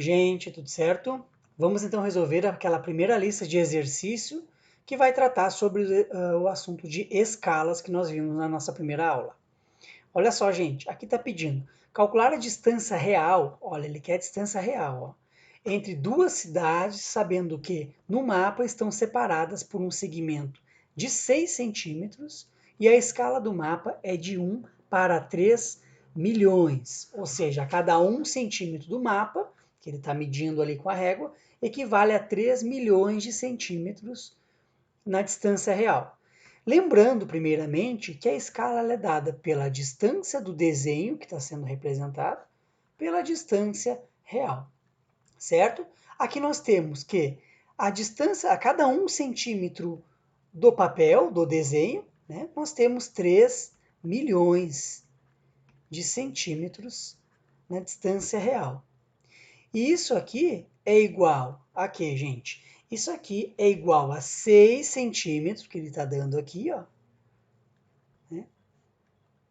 gente, tudo certo? Vamos então resolver aquela primeira lista de exercício que vai tratar sobre o assunto de escalas que nós vimos na nossa primeira aula. Olha só, gente, aqui está pedindo calcular a distância real, olha, ele quer a distância real, ó, entre duas cidades, sabendo que no mapa estão separadas por um segmento de 6 centímetros e a escala do mapa é de 1 para 3 milhões, ou seja, a cada 1 centímetro do mapa, que ele está medindo ali com a régua, equivale a 3 milhões de centímetros na distância real. Lembrando, primeiramente, que a escala é dada pela distância do desenho que está sendo representado, pela distância real, certo? Aqui nós temos que a distância, a cada 1 centímetro do papel, do desenho, né, nós temos 3 milhões de centímetros na distância real. E isso aqui é igual a quê, gente? Isso aqui é igual a 6 centímetros, que ele está dando aqui, ó. Né?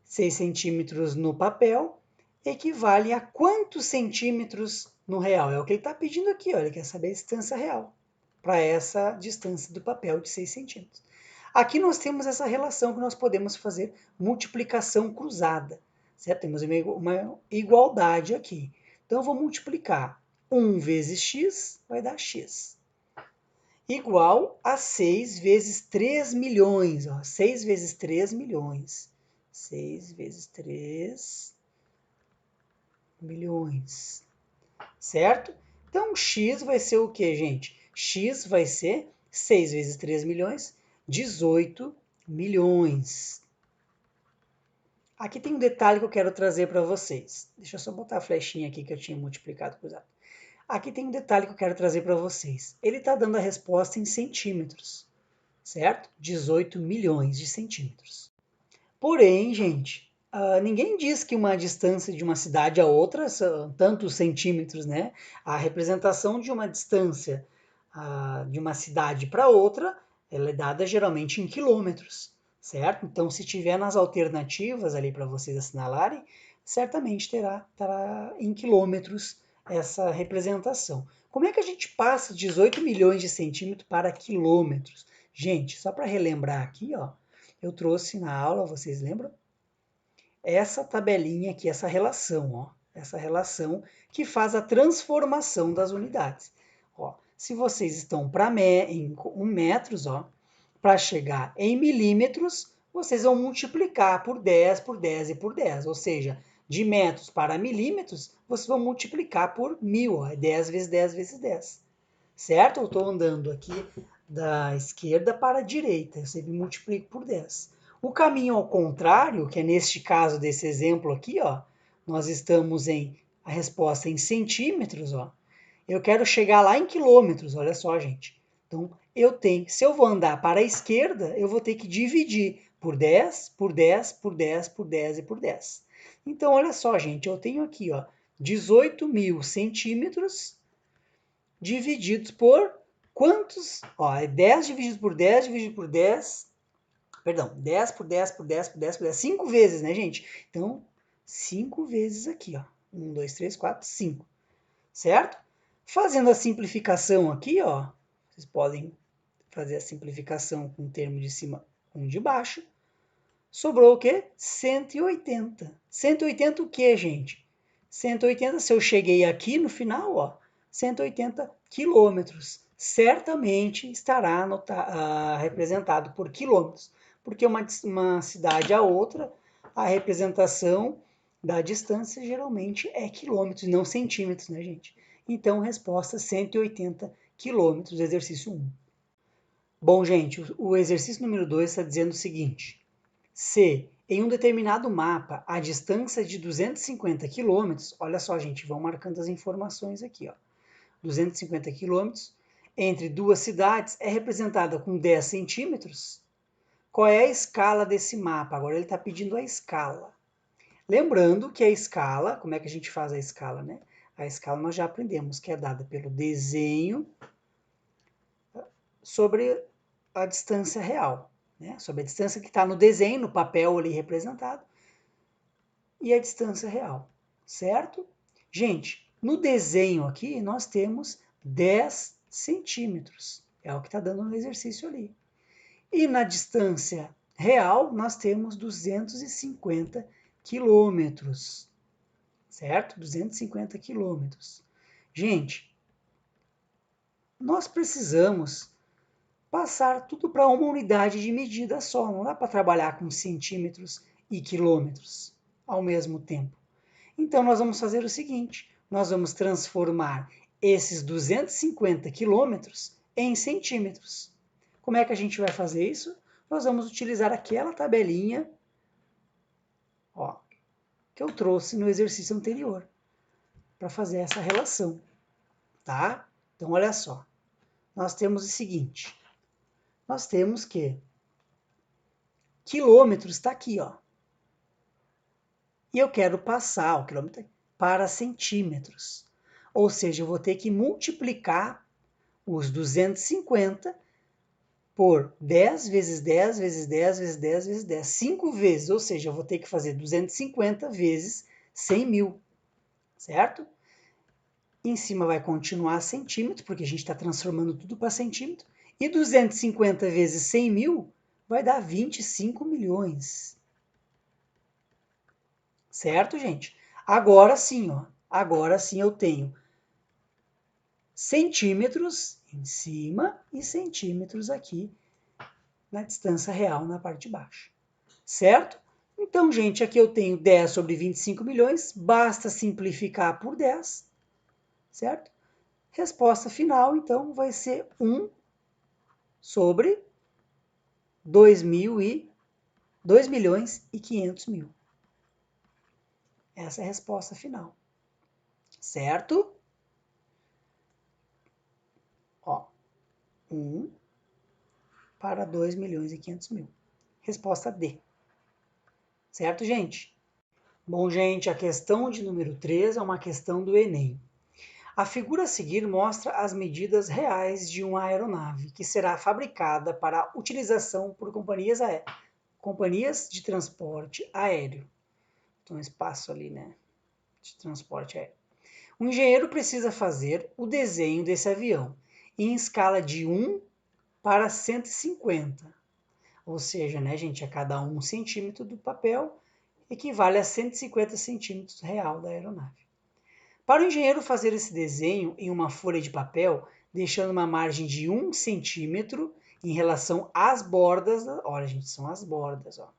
6 centímetros no papel equivale a quantos centímetros no real? É o que ele está pedindo aqui, ó. Ele quer saber a distância real para essa distância do papel de 6 centímetros. Aqui nós temos essa relação que nós podemos fazer multiplicação cruzada, certo? Temos uma igualdade aqui. Então, eu vou multiplicar 1 vezes x, vai dar x. Igual a 6 vezes 3 milhões. Ó, 6 vezes 3 milhões. 6 vezes 3 milhões. Certo? Então, x vai ser o que, gente? X vai ser 6 vezes 3 milhões, 18 milhões. Aqui tem um detalhe que eu quero trazer para vocês. Deixa eu só botar a flechinha aqui que eu tinha multiplicado cruzado. Aqui tem um detalhe que eu quero trazer para vocês. Ele está dando a resposta em centímetros, certo? 18 milhões de centímetros. Porém, gente, ninguém diz que uma distância de uma cidade a outra são tantos centímetros, né? A representação de uma distância de uma cidade para outra, ela é dada geralmente em quilômetros, certo? Então, se tiver nas alternativas ali para vocês assinalarem, certamente terá em quilômetros essa representação. Como é que a gente passa 18 milhões de centímetros para quilômetros? Gente, só para relembrar aqui, ó, eu trouxe na aula, vocês lembram? Essa tabelinha aqui, essa relação, ó, essa relação que faz a transformação das unidades. Ó, se vocês estão em 1 metros, ó, para chegar em milímetros, vocês vão multiplicar por 10, por 10 e por 10. Ou seja, de metros para milímetros, vocês vão multiplicar por 1000, ó, 10 vezes 10 vezes 10. Certo? Eu estou andando aqui da esquerda para a direita, eu sempre multiplico por 10. O caminho ao contrário, que é neste caso desse exemplo aqui, ó, nós estamos em a resposta em centímetros, ó. Eu quero chegar lá em quilômetros, olha só, gente. Então, se eu vou andar para a esquerda, eu vou ter que dividir por 10, por 10, por 10, por 10 e por 10. Então, olha só, gente, eu tenho aqui, ó, 18 mil centímetros divididos por quantos? Ó, é 10 dividido por 10 dividido por 10. Perdão, 10 por 10 por 10 por 10 por 10. 5 vezes, né, gente? Então, 5 vezes aqui, ó. 1, 2, 3, 4, 5. Certo? Fazendo a simplificação aqui, ó. Vocês podem fazer a simplificação com o termo de cima com o de baixo. Sobrou o quê? 180. 180 o quê, gente? 180, se eu cheguei aqui no final, ó, 180 quilômetros. Certamente estará representado por quilômetros, porque uma cidade a outra, a representação da distância geralmente é quilômetros, não centímetros, né, gente? Então, resposta 180 quilômetros, exercício 1. Bom, gente, o exercício número 2 está dizendo o seguinte: se em um determinado mapa a distância de 250 km, olha só, gente, vão marcando as informações aqui, ó. 250 km entre duas cidades é representada com 10 centímetros. Qual é a escala desse mapa? Agora ele está pedindo a escala. Lembrando que a escala, como é que a gente faz a escala, né? A escala nós já aprendemos que é dada pelo desenho sobre a distância real, né? Sobre a distância que está no desenho, no papel ali representado, e a distância real, certo? Gente, No desenho aqui, nós temos 10 centímetros. É o que está dando no exercício ali. E na distância real, nós temos 250 quilômetros. Certo? 250 quilômetros. Gente, nós precisamos passar tudo para uma unidade de medida só. Não dá para trabalhar com centímetros e quilômetros ao mesmo tempo. Então, nós vamos fazer o seguinte, nós vamos transformar esses 250 quilômetros em centímetros. Como é que a gente vai fazer isso? Nós vamos utilizar aquela tabelinha, ó, que eu trouxe no exercício anterior, para fazer essa relação, tá? Então, olha só, nós temos o seguinte, nós temos que quilômetros está aqui, ó, e eu quero passar o quilômetro para centímetros. Ou seja, eu vou ter que multiplicar os 250 por 10 vezes 10 vezes 10 vezes 10 vezes 10. 5 vezes, ou seja, eu vou ter que fazer 250 vezes 100 mil, certo? Em cima vai continuar centímetro, porque a gente está transformando tudo para centímetro. E 250 vezes 100 mil vai dar 25 milhões. Certo, gente? Agora sim, ó. Agora sim eu tenho centímetros em cima e centímetros aqui na distância real na parte de baixo. Certo? Então, gente, aqui eu tenho 10 sobre 25 milhões, basta simplificar por 10, certo? Resposta final, então, vai ser 1 sobre 2 milhões e 500 mil. Essa é a resposta final. Certo? Ó, 1 para 2 milhões e 500 mil. Resposta D. Certo, gente? Bom, gente, a questão de número 3 é uma questão do Enem. A figura a seguir mostra as medidas reais de uma aeronave que será fabricada para utilização por companhias de transporte aéreo. Então, espaço ali, né? De transporte aéreo. O engenheiro precisa fazer o desenho desse avião em escala de 1 para 150. Ou seja, né, gente, a cada 1 centímetro do papel equivale a 150 centímetros real da aeronave. Para o engenheiro fazer esse desenho em uma folha de papel, deixando uma margem de 1 centímetro em relação às bordas, olha, gente, são as bordas, ó.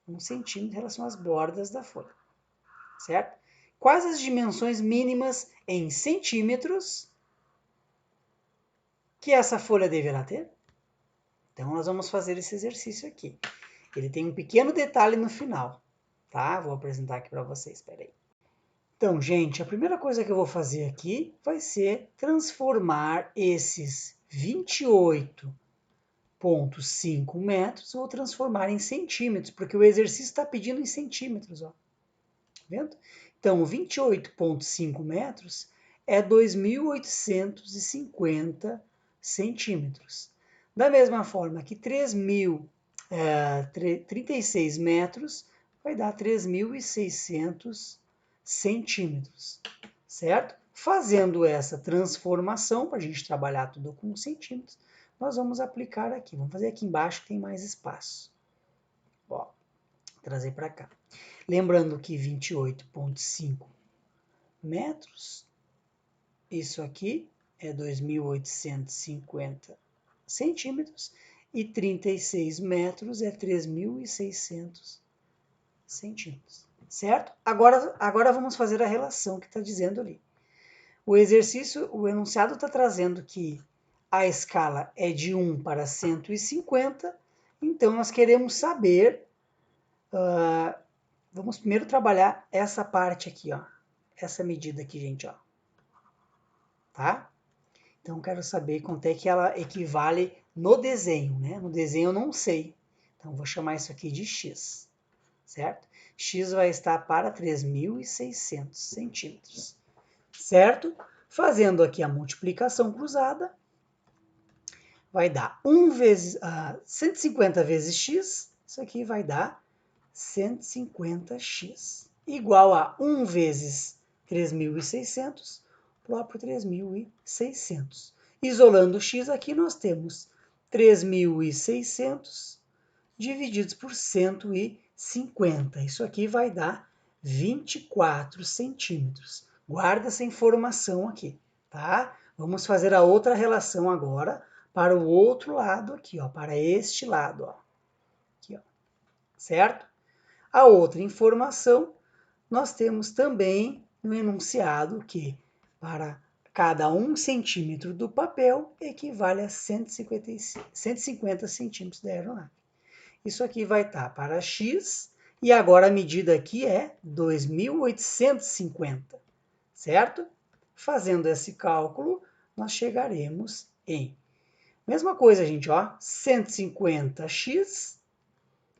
1 centímetro em relação às bordas da folha, certo? Quais as dimensões mínimas em centímetros que essa folha deverá ter? Então, nós vamos fazer esse exercício aqui. Ele tem um pequeno detalhe no final, tá? Vou apresentar aqui para vocês, espera aí. Então, gente, a primeira coisa que eu vou fazer aqui vai ser transformar esses 28,5 metros, vou transformar em centímetros, porque o exercício está pedindo em centímetros, ó. Tá vendo? Então, 28,5 metros é 2.850 centímetros. Da mesma forma que 36 metros vai dar 3.600 centímetros, certo? Fazendo essa transformação, para a gente trabalhar tudo com centímetros, nós vamos aplicar aqui. Vamos fazer aqui embaixo que tem mais espaço. Ó, trazer para cá. Lembrando que 28,5 metros, isso aqui é 2.850 centímetros, e 36 metros é 3.600 centímetros, certo? Agora vamos fazer a relação que está dizendo ali. O exercício, o enunciado está trazendo que a escala é de 1 para 150, então nós queremos saber, vamos primeiro trabalhar essa parte aqui, ó, essa medida aqui, gente, ó, tá? Então, quero saber quanto é que ela equivale no desenho, né? No desenho eu não sei. Então, vou chamar isso aqui de x, certo? X vai estar para 3.600 centímetros, certo? Fazendo aqui a multiplicação cruzada, vai dar 150 vezes x, isso aqui vai dar 150x, igual a 1 vezes 3.600, próprio 3.600. Isolando o x aqui, nós temos 3.600 divididos por 150. Isso aqui vai dar 24 centímetros. Guarda essa informação aqui, tá? Vamos fazer a outra relação agora para o outro lado aqui, ó, para este lado, ó. Aqui, ó. Certo? A outra informação, nós temos também no enunciado que para cada 1 centímetro do papel equivale a 150 centímetros da aeronave. Isso aqui vai estar para x, e agora a medida aqui é 2.850, certo? Fazendo esse cálculo, nós chegaremos em... Mesma coisa, gente, ó, 150x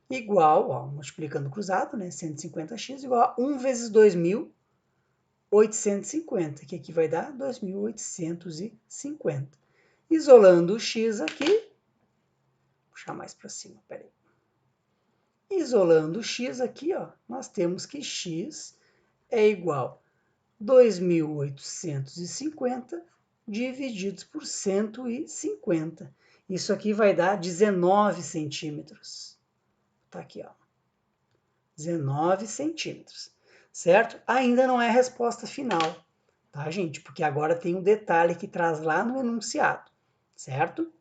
igual, ó, multiplicando cruzado, né? 150x igual a 1 vezes 2.850, que aqui vai dar 2.850. Isolando o x aqui, vou puxar mais para cima, peraí. Isolando o x aqui, ó, nós temos que x é igual a 2.850 divididos por 150. Isso aqui vai dar 19 centímetros. Tá aqui, ó. 19 centímetros, certo? Ainda não é a resposta final, tá, gente? Porque agora tem um detalhe que traz lá no enunciado, certo?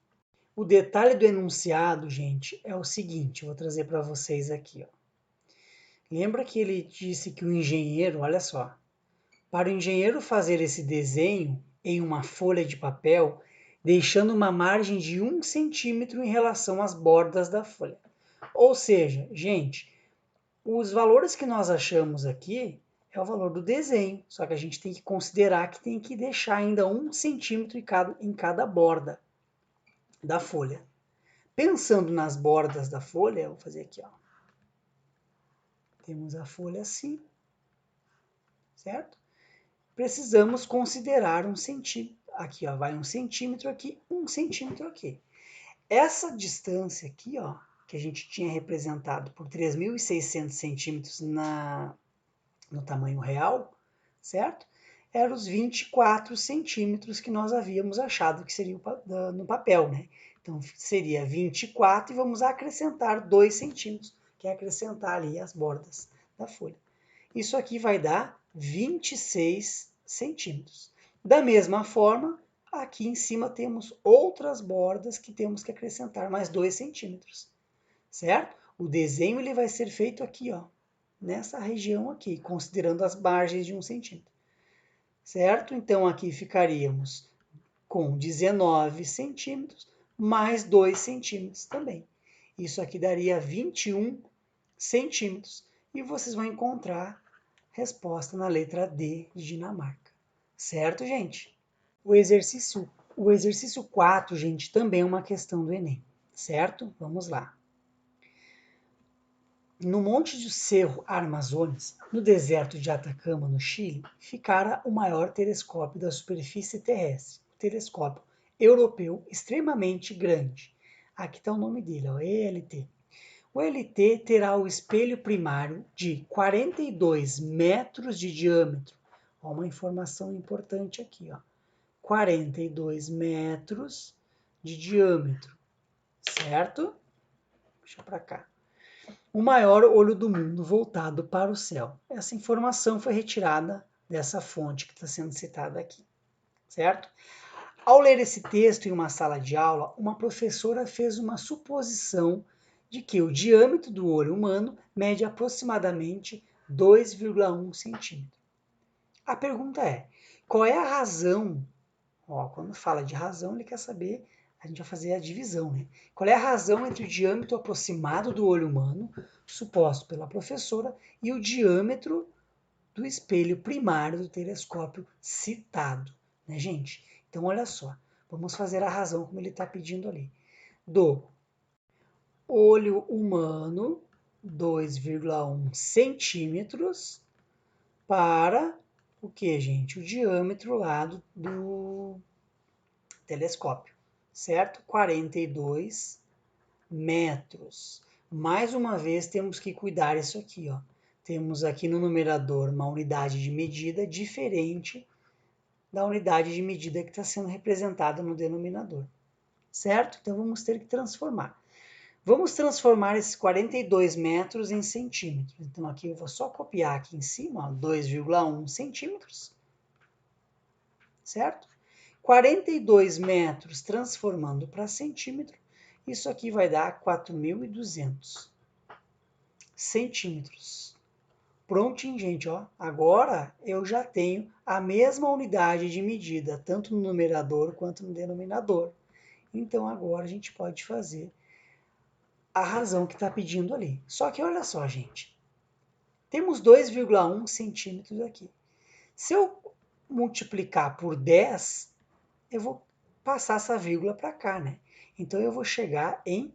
O detalhe do enunciado, gente, é o seguinte, vou trazer para vocês aqui, ó. Lembra que ele disse que o engenheiro, olha só, para o engenheiro fazer esse desenho em uma folha de papel, deixando uma margem de 1 centímetro em relação às bordas da folha. Ou seja, gente, os valores que nós achamos aqui é o valor do desenho, só que a gente tem que considerar que tem que deixar ainda 1 centímetro em cada borda da folha. Pensando nas bordas da folha, eu vou fazer aqui, ó. Temos a folha assim, certo? Precisamos considerar 1 centímetro. Aqui, ó, vai 1 centímetro aqui, 1 centímetro aqui. Essa distância aqui, ó, que a gente tinha representado por 3.600 centímetros no tamanho real, certo? Eram os 24 centímetros que nós havíamos achado que seria no papel, né? Então, seria 24 e vamos acrescentar 2 centímetros, que é acrescentar ali as bordas da folha. Isso aqui vai dar 26 centímetros. Da mesma forma, aqui em cima temos outras bordas que temos que acrescentar mais 2 centímetros, certo? O desenho ele vai ser feito aqui, ó, nessa região aqui, considerando as margens de 1 centímetro, certo? Então, aqui ficaríamos com 19 centímetros mais 2 centímetros também. Isso aqui daria 21 centímetros. E vocês vão encontrar resposta na letra D de Dinamarca. Certo, gente? O exercício 4, gente, também é uma questão do Enem. Certo? Vamos lá. No Monte do Cerro Armazones, no deserto de Atacama, no Chile, ficara o maior telescópio da superfície terrestre, o telescópio europeu extremamente grande. Aqui está o nome dele, ó, ELT. O ELT terá o espelho primário de 42 metros de diâmetro. Ó, uma informação importante aqui, ó. 42 metros de diâmetro, certo? Deixa para cá. O maior olho do mundo voltado para o céu. Essa informação foi retirada dessa fonte que está sendo citada aqui, certo? Ao ler esse texto em uma sala de aula, uma professora fez uma suposição de que o diâmetro do olho humano mede aproximadamente 2,1 centímetro. A pergunta é, qual é a razão? Ó, quando fala de razão, ele quer saber, a gente vai fazer a divisão, né? Qual é a razão entre o diâmetro aproximado do olho humano, suposto pela professora, e o diâmetro do espelho primário do telescópio citado, né, gente? Então, olha só, vamos fazer a razão como ele está pedindo ali. Do olho humano, 2,1 centímetros, para o que, gente? O diâmetro lá do telescópio, certo? 42 metros. Mais uma vez, temos que cuidar isso aqui, ó. temos aqui no numerador uma unidade de medida diferente da unidade de medida que está sendo representada no denominador, certo? Então, vamos ter que transformar. Vamos transformar esses 42 metros em centímetros. Então, aqui eu vou só copiar aqui em cima, 2,1 centímetros, certo? 42 metros transformando para centímetro, isso aqui vai dar 4.200 centímetros. Prontinho, gente, ó. Agora eu já tenho a mesma unidade de medida, tanto no numerador quanto no denominador. Então, agora a gente pode fazer a razão que está pedindo ali. Só que olha só, gente. Temos 2,1 centímetros aqui. Se eu multiplicar por 10, eu vou passar essa vírgula para cá, né? Então, eu vou chegar em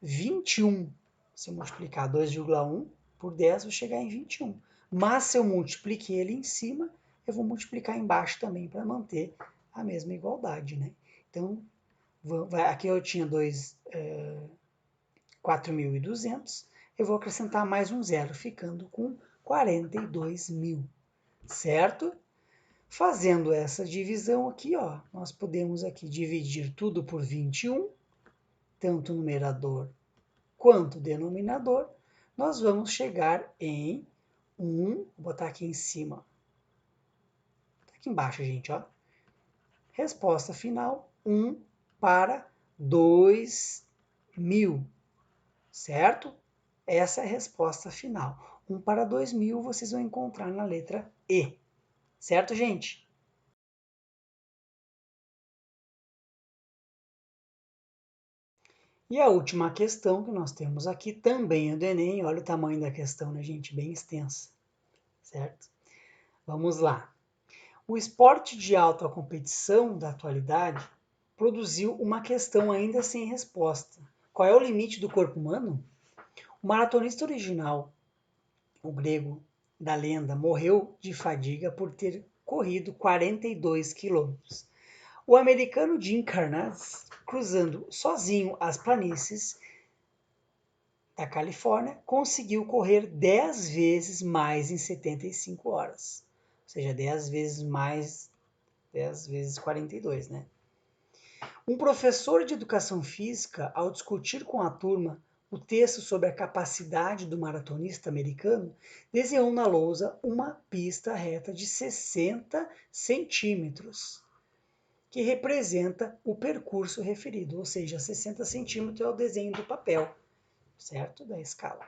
21. Se eu multiplicar 2,1 por 10, eu vou chegar em 21. Mas se eu multipliquei ele em cima, eu vou multiplicar embaixo também para manter a mesma igualdade, né? Então, aqui eu tinha 4.200, eu vou acrescentar mais um zero, ficando com 42.000, certo? Fazendo essa divisão aqui, ó, nós podemos aqui dividir tudo por 21, tanto o numerador quanto o denominador, nós vamos chegar em 1, vou botar aqui em cima, aqui embaixo, gente, ó. Resposta final, 1 para 2.000, certo? Essa é a resposta final. 1 para 2.000 vocês vão encontrar na letra E, certo, gente? E a última questão que nós temos aqui também é do Enem. Olha o tamanho da questão, né, gente? Bem extensa, certo? Vamos lá. O esporte de alta competição da atualidade produziu uma questão ainda sem resposta. Qual é o limite do corpo humano? O maratonista original, o grego da lenda, morreu de fadiga por ter corrido 42 quilômetros. O americano Jim Carnaz, cruzando sozinho as planícies da Califórnia, conseguiu correr 10 vezes mais em 75 horas. Ou seja, 10 vezes mais, 10 vezes 42, né? Um professor de educação física, ao discutir com a turma o texto sobre a capacidade do maratonista americano, desenhou na lousa uma pista reta de 60 centímetros, que representa o percurso referido, ou seja, 60 centímetros é o desenho do papel, certo? Da escala.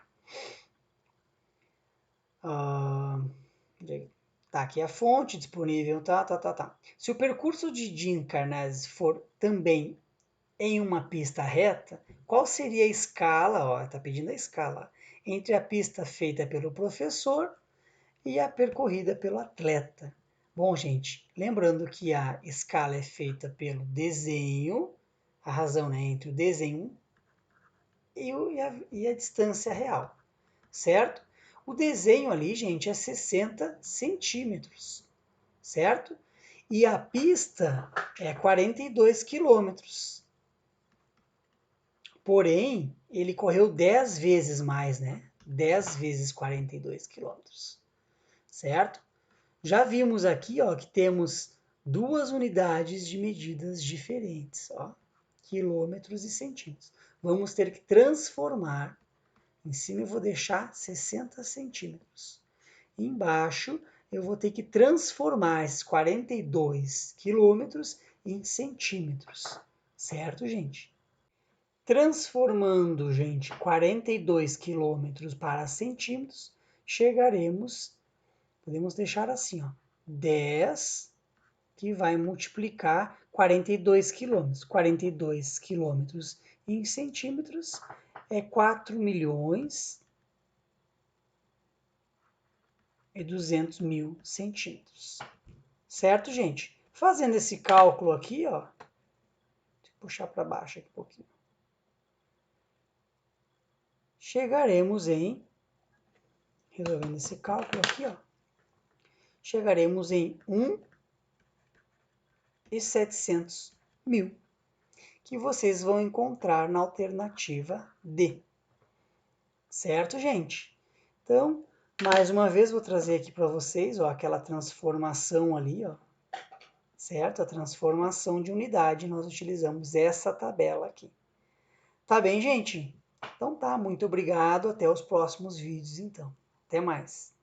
Tá aqui a fonte disponível, tá. Se o percurso de Jim Carnaz for também em uma pista reta, qual seria a escala, ó, tá pedindo a escala, entre a pista feita pelo professor e a percorrida pelo atleta? Bom, gente, lembrando que a escala é feita pelo desenho, a razão, né, entre o desenho e a distância real, certo? O desenho ali, gente, é 60 centímetros, certo? E a pista é 42 quilômetros. Porém, ele correu 10 vezes mais, né? 10 vezes 42 quilômetros, certo? Já vimos aqui, ó, que temos duas unidades de medidas diferentes, ó, quilômetros e centímetros. Vamos ter que transformar. Em cima eu vou deixar 60 centímetros. Embaixo eu vou ter que transformar esses 42 quilômetros em centímetros, certo, gente? Transformando, gente, 42 quilômetros para centímetros, chegaremos, podemos deixar assim, ó, 10 que vai multiplicar 42 quilômetros. 42 quilômetros em centímetros é 4.200.000 centímetros. Certo, gente? Fazendo esse cálculo aqui, ó, deixa eu puxar para baixo aqui um pouquinho. Chegaremos em, resolvendo esse cálculo aqui, ó, chegaremos em 1.700.000, que vocês vão encontrar na alternativa D. Certo, gente? Então, Mais uma vez, vou trazer aqui para vocês, ó, aquela transformação ali, ó, certo? A transformação de unidade, nós utilizamos essa tabela aqui. Tá bem, gente? Então tá, muito obrigado, até os próximos vídeos, então. Até mais.